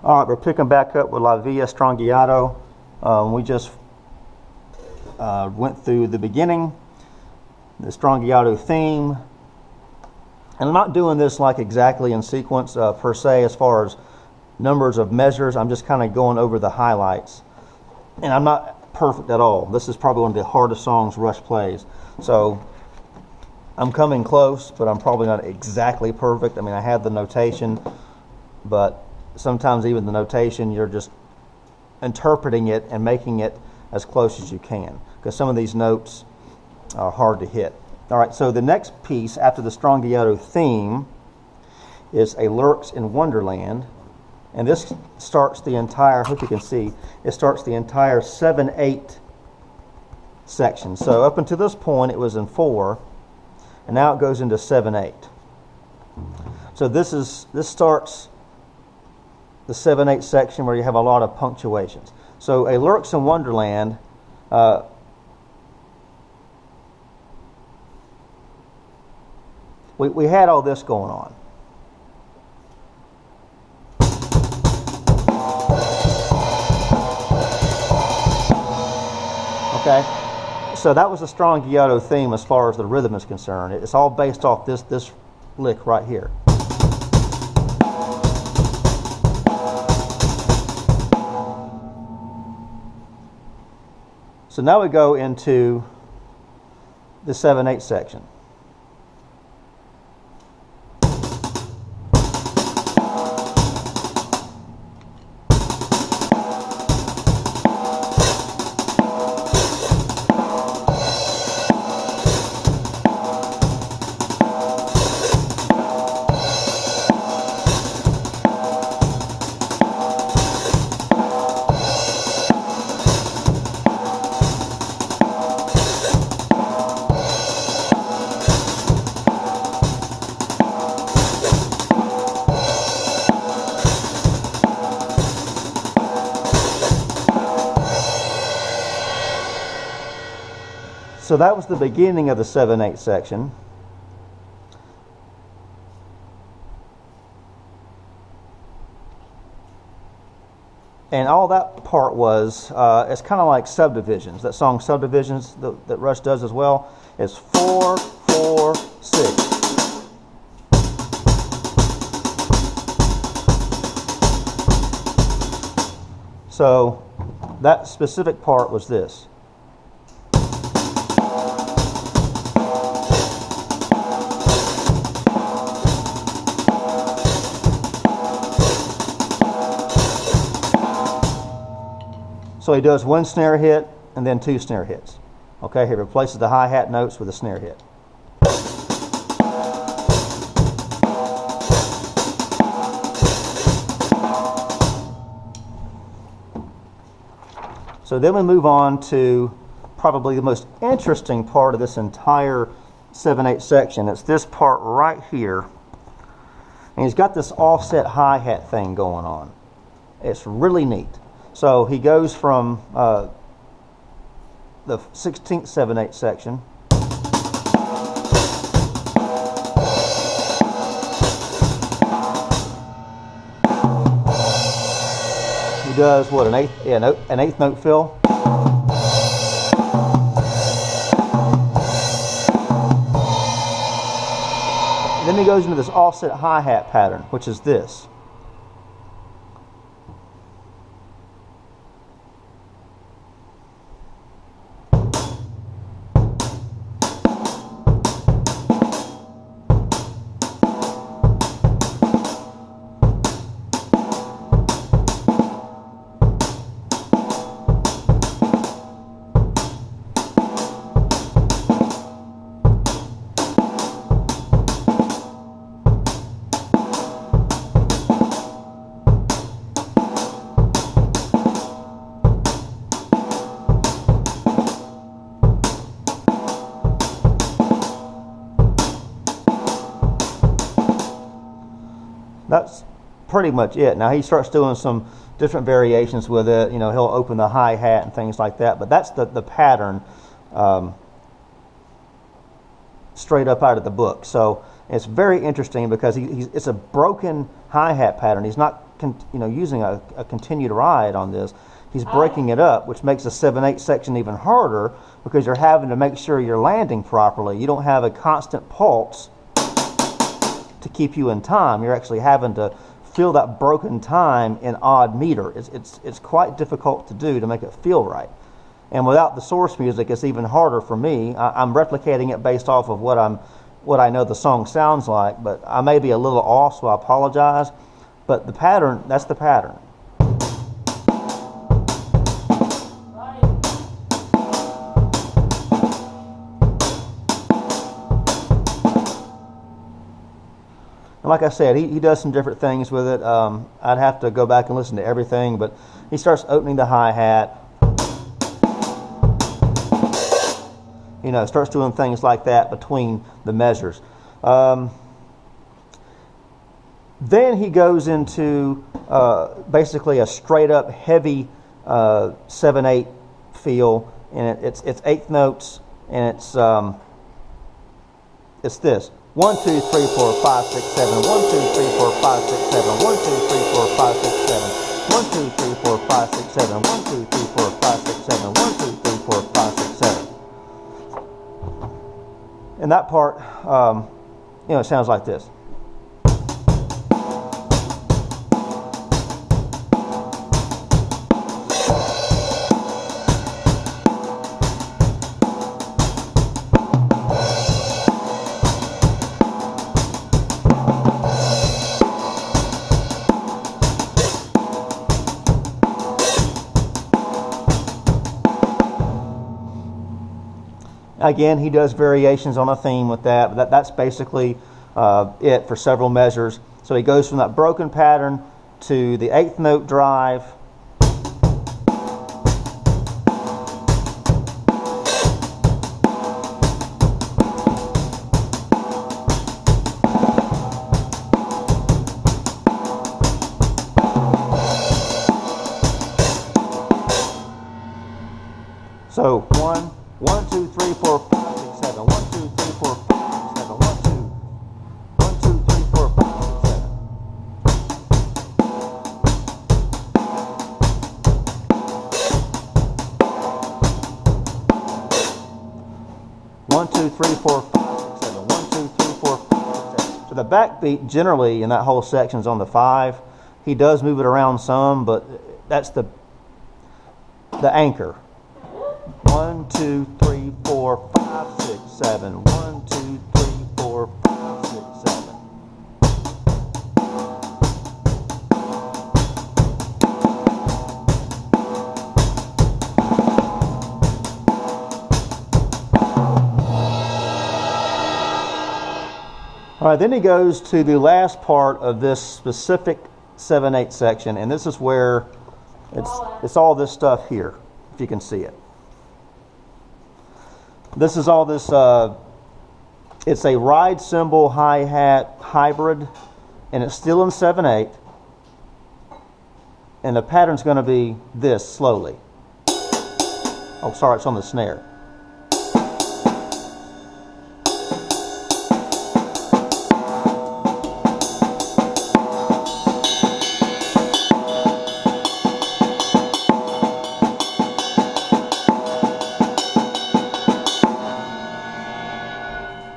All right, we're picking back up with La Villa Strangiato. We just went through the beginning, the Strangiato theme. And I'm not doing this like exactly in sequence per se as far as numbers of measures. I'm just kind of going over the highlights. And I'm not perfect at all. This is probably one of the hardest songs Rush plays. So I'm coming close, but I'm probably not exactly perfect. I mean, I have the notation, but sometimes even the notation, you're just interpreting it and making it as close as you can, because some of these notes are hard to hit. All right, so the next piece after the Strangiato theme is a Lerx in Wonderland, and this starts the entire, I hope you can see, it starts the entire 7/8 section. So up until this point it was in 4, and now it goes into 7/8. So this starts the 7/8 section where you have a lot of punctuations. So a Lerx in Wonderland, we had all this going on. Okay, so that was the Strangiato theme as far as the rhythm is concerned. It's all based off this lick right here. So now we go into the 7/8 section. So that was the beginning of the 7/8 section. And all that part was, it's kind of like subdivisions. That song Subdivisions that Rush does as well. It's 4, 4, 6. So that specific part was this. So he does one snare hit and then 2 snare hits. Okay, he replaces the hi-hat notes with a snare hit. So then we move on to probably the most interesting part of this entire 7/8 section. It's this part right here. And he's got this offset hi-hat thing going on. It's really neat. So he goes from the 16th 7/8 section. He does what, an eighth note fill. Then he goes into this offset hi-hat pattern, which is this. That's pretty much it. Now he starts doing some different variations with it. You know, he'll open the hi-hat and things like that. But that's the pattern straight up out of the book. So it's very interesting because it's a broken hi-hat pattern. He's not using a continued ride on this. He's breaking it up, which makes the 7/8 section even harder because you're having to make sure you're landing properly. You don't have a constant pulse to keep you in time. You're actually having to feel that broken time in odd meter. It's quite difficult to do to make it feel right. And without the source music, it's even harder for me. I'm replicating it based off of what I know the song sounds like, but I may be a little off, so I apologize. But the pattern, that's the pattern. And like I said, he does some different things with it. I'd have to go back and listen to everything, but he starts opening the hi-hat. Starts doing things like that between the measures. Then he goes into basically a straight up heavy 7/8 feel, and it's eighth notes, and it's this 1 2 3 4 5 6 7 1 2 3 4 5 6 7 1 2 3 4 5 6 7 1 2 3 4 5 6 7 1 2 3 4 5 6 7 1 2 3 4 5 6 7. And that part, it sounds like this. Again, he does variations on a theme with that, but that's basically it for several measures. So he goes from that broken pattern to the eighth note drive. So 1 2 3 4 5 6 7 1 2 3 4 5 6 7 1 2 1 2 3 4 5 6 7. 1 2 3 4 5 6 7 1 2 3 4 5 6 7. So the backbeat generally in that whole section is on the 5. He does move it around some, but that's the anchor. 1 2 3 4 5 6 7 1 2 3 4 5 6 7. All right, then he goes to the last part of this specific 7/8 section, and this is where it's all this stuff here, if you can see it. This is all this, it's a ride cymbal hi-hat hybrid, and it's still in 7/8, and the pattern's going to be this slowly. Oh, sorry, it's on the snare.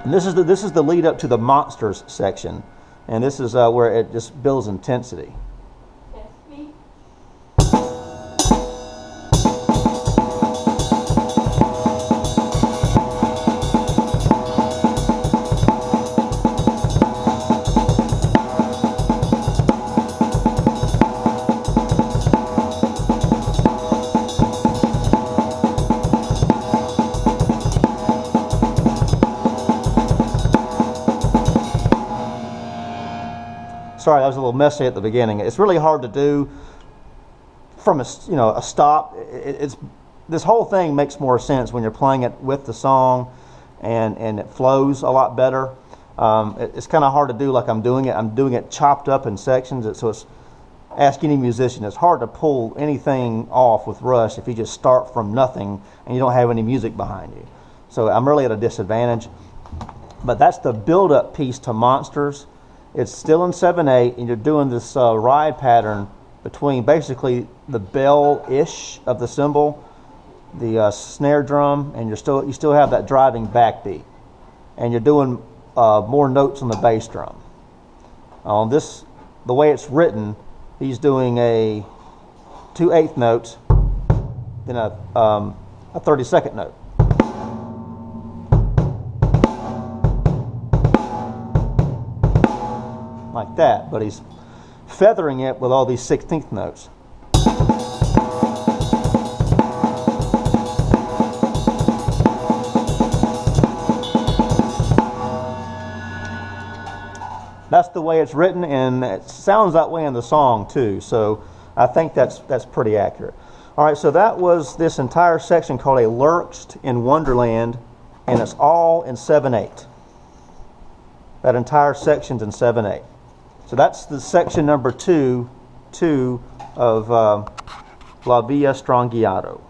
And this is the lead up to the monsters section, and this is where it just builds intensity. Sorry, that was a little messy at the beginning. It's really hard to do from a stop. This whole thing makes more sense when you're playing it with the song, and it flows a lot better. It's kind of hard to do like I'm doing it. I'm doing it chopped up in sections. So it's, ask any musician, it's hard to pull anything off with Rush if you just start from nothing and you don't have any music behind you. So I'm really at a disadvantage. But that's the build-up piece to Monsters. it's still in 7/8, and you're doing this ride pattern between basically the bell-ish of the cymbal, the snare drum, and you still have that driving backbeat, and you're doing more notes on the bass drum. On this, the way it's written, he's doing a 2/8 notes, then a 32nd note. Like that, but he's feathering it with all these 16th notes. That's the way it's written, and it sounds that way in the song too, so I think that's pretty accurate. All right, so that was this entire section called a Lerx in Wonderland, and it's all in 7/8. That entire section's in 7/8. So that's the section number 2 of La Villa Strangiato.